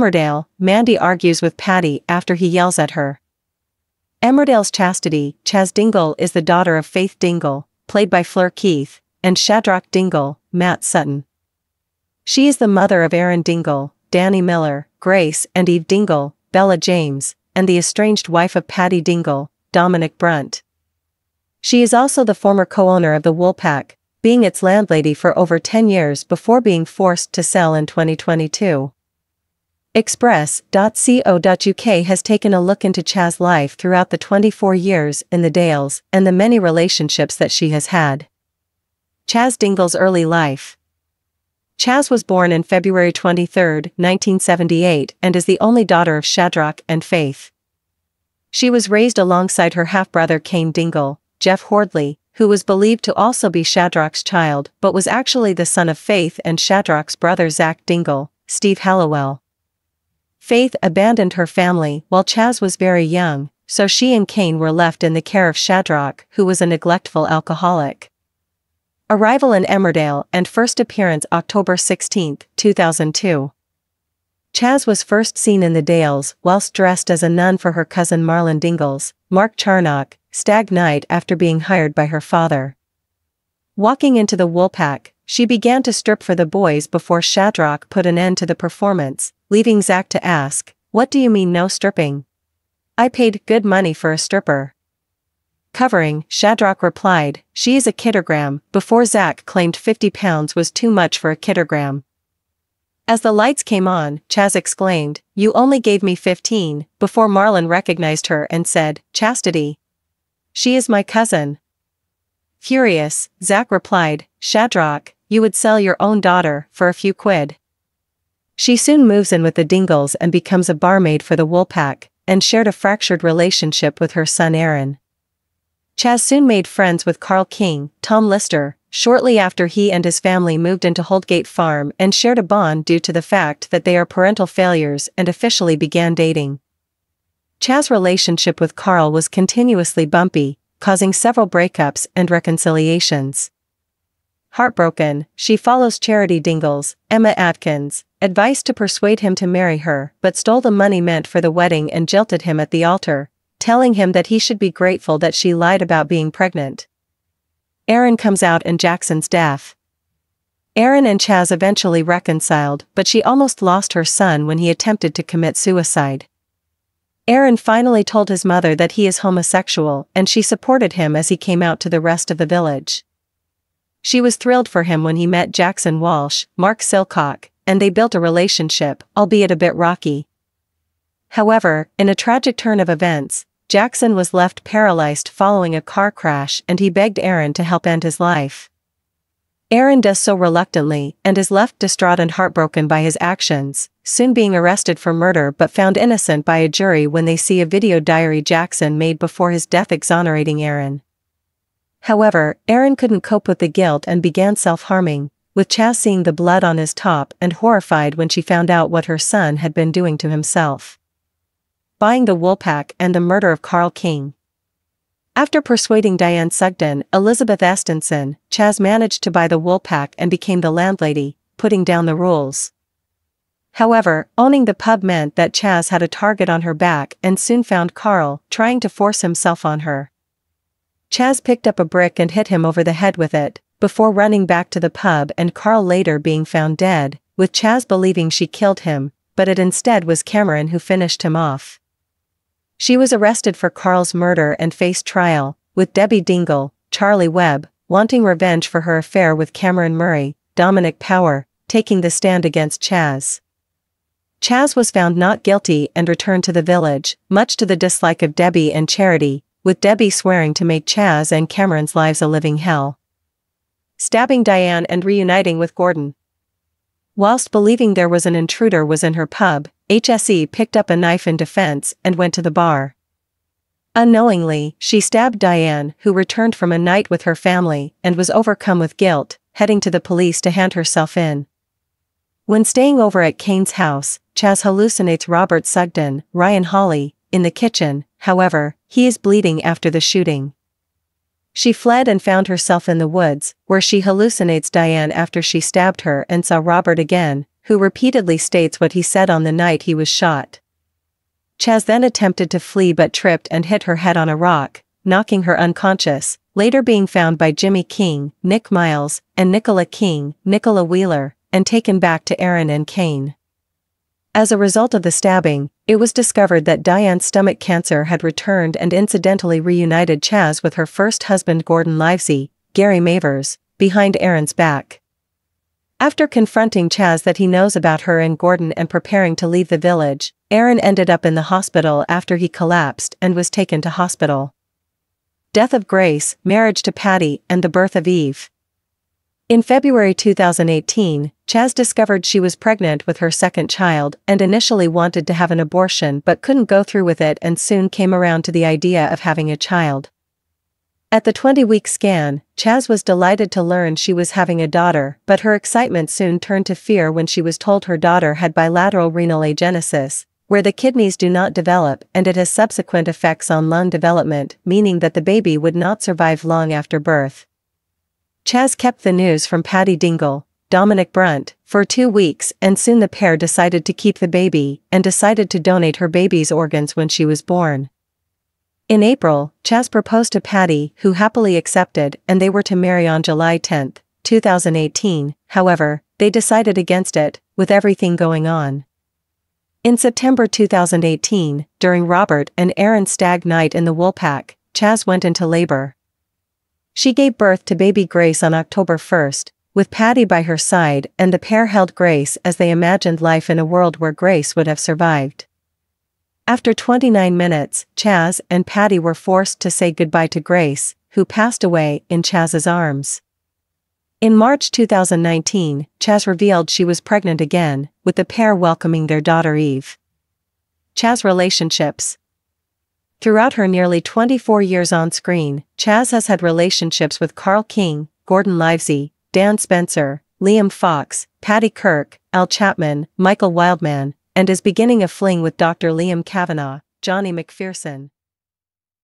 Emmerdale, Mandy argues with Paddy after he yells at her. Emmerdale's Chastity, Chas Dingle, is the daughter of Faith Dingle, played by Fleur Keith, and Shadrach Dingle, Matt Sutton. She is the mother of Aaron Dingle, Danny Miller, Grace and Eve Dingle, Bella James, and the estranged wife of Paddy Dingle, Dominic Brunt. She is also the former co-owner of the Woolpack, being its landlady for over 10 years before being forced to sell in 2022. Express.co.uk has taken a look into Chas' life throughout the 24 years in the Dales and the many relationships that she has had. Chas Dingle's early life. Chas was born in February 23, 1978 and is the only daughter of Shadrach and Faith. She was raised alongside her half-brother Cain Dingle, Jeff Hordley, who was believed to also be Shadrach's child but was actually the son of Faith and Shadrach's brother Zach Dingle, Steve Hallowell. Faith abandoned her family while Chas was very young, so she and Cain were left in the care of Shadrach, who was a neglectful alcoholic. Arrival in Emmerdale and first appearance October 16, 2002. Chas was first seen in the Dales whilst dressed as a nun for her cousin Marlon Dingle's, Mark Charnock, stag night after being hired by her father. Walking into the Woolpack, she began to strip for the boys before Shadrach put an end to the performance, leaving Zach to ask, "What do you mean no stripping? I paid good money for a stripper." Covering, Shadrach replied, "She is a kilogram," before Zach claimed £50 was too much for a kilogram. As the lights came on, Chas exclaimed, "You only gave me 15, before Marlon recognized her and said, "Chastity. She is my cousin." Furious, Zach replied, "Shadrach, you would sell your own daughter for a few quid." She soon moves in with the Dingles and becomes a barmaid for the Woolpack, and shared a fractured relationship with her son Aaron. Chas soon made friends with Carl King, Tom Lister, shortly after he and his family moved into Holdgate Farm and shared a bond due to the fact that they are parental failures and officially began dating. Chas' relationship with Carl was continuously bumpy, causing several breakups and reconciliations. Heartbroken, she follows Charity Dingle's, Emma Atkins, advice to persuade him to marry her but stole the money meant for the wedding and jilted him at the altar, telling him that he should be grateful that she lied about being pregnant. Aaron comes out and Jackson's death. Aaron and Chas eventually reconciled, but she almost lost her son when he attempted to commit suicide. Aaron finally told his mother that he is homosexual and she supported him as he came out to the rest of the village. She was thrilled for him when he met Jackson Walsh, Mark Silcock, and they built a relationship, albeit a bit rocky. However, in a tragic turn of events, Jackson was left paralyzed following a car crash and he begged Aaron to help end his life. Aaron does so reluctantly and is left distraught and heartbroken by his actions, soon being arrested for murder but found innocent by a jury when they see a video diary Jackson made before his death exonerating Aaron. However, Aaron couldn't cope with the guilt and began self-harming, with Chas seeing the blood on his top and horrified when she found out what her son had been doing to himself. Buying the Woolpack and the murder of Carl King. After persuading Diane Sugden, Elizabeth Estenson, Chas managed to buy the Woolpack and became the landlady, putting down the rules. However, owning the pub meant that Chas had a target on her back and soon found Carl trying to force himself on her. Chas picked up a brick and hit him over the head with it, before running back to the pub and Carl later being found dead, with Chas believing she killed him, but it instead was Cameron who finished him off. She was arrested for Carl's murder and faced trial, with Debbie Dingle, Charlie Webb, wanting revenge for her affair with Cameron Murray, Dominic Power, taking the stand against Chas. Chas was found not guilty and returned to the village, much to the dislike of Debbie and Charity, with Debbie swearing to make Chas and Cameron's lives a living hell. Stabbing Diane and reuniting with Gordon. Whilst believing there was an intruder was in her pub, HSE picked up a knife in defense and went to the bar. Unknowingly, she stabbed Diane, who returned from a night with her family and was overcome with guilt, heading to the police to hand herself in. When staying over at Cain's house, Chas hallucinates Robert Sugden, Ryan Hawley, in the kitchen. However, he is bleeding after the shooting. She fled and found herself in the woods, where she hallucinates Diane after she stabbed her and saw Robert again, who repeatedly states what he said on the night he was shot. Chaz then attempted to flee but tripped and hit her head on a rock, knocking her unconscious, later being found by Jimmy King, Nick Miles, and Nicola King, Nicola Wheeler, and taken back to Aaron and Kane. As a result of the stabbing, it was discovered that Diane's stomach cancer had returned and incidentally reunited Chaz with her first husband Gordon Livesey, Gary Mavers, behind Aaron's back. After confronting Chaz that he knows about her and Gordon and preparing to leave the village, Aaron ended up in the hospital after he collapsed and was taken to hospital. Death of Grace, marriage to Patty, and the birth of Eve. In February 2018, Chaz discovered she was pregnant with her second child and initially wanted to have an abortion but couldn't go through with it and soon came around to the idea of having a child. At the 20-week scan, Chaz was delighted to learn she was having a daughter, but her excitement soon turned to fear when she was told her daughter had bilateral renal agenesis, where the kidneys do not develop and it has subsequent effects on lung development, meaning that the baby would not survive long after birth. Chaz kept the news from Patty Dingle, Dominic Brunt, for 2 weeks and soon the pair decided to keep the baby and decided to donate her baby's organs when she was born. In April, Chaz proposed to Patty, who happily accepted, and they were to marry on July 10, 2018, however, they decided against it, with everything going on. In September 2018, during Robert and Aaron's stag night in the Woolpack, Chaz went into labor. She gave birth to baby Grace on October 1, with Patty by her side, and the pair held Grace as they imagined life in a world where Grace would have survived. After 29 minutes, Chaz and Patty were forced to say goodbye to Grace, who passed away in Chaz's arms. In March 2019, Chaz revealed she was pregnant again, with the pair welcoming their daughter Eve. Chaz relationships. Throughout her nearly 24 years on screen, Chaz has had relationships with Carl King, Gordon Livesey, Dan Spencer, Liam Fox, Patty Kirk, Al Chapman, Michael Wildman, and is beginning a fling with Dr. Liam Kavanagh, Johnny McPherson.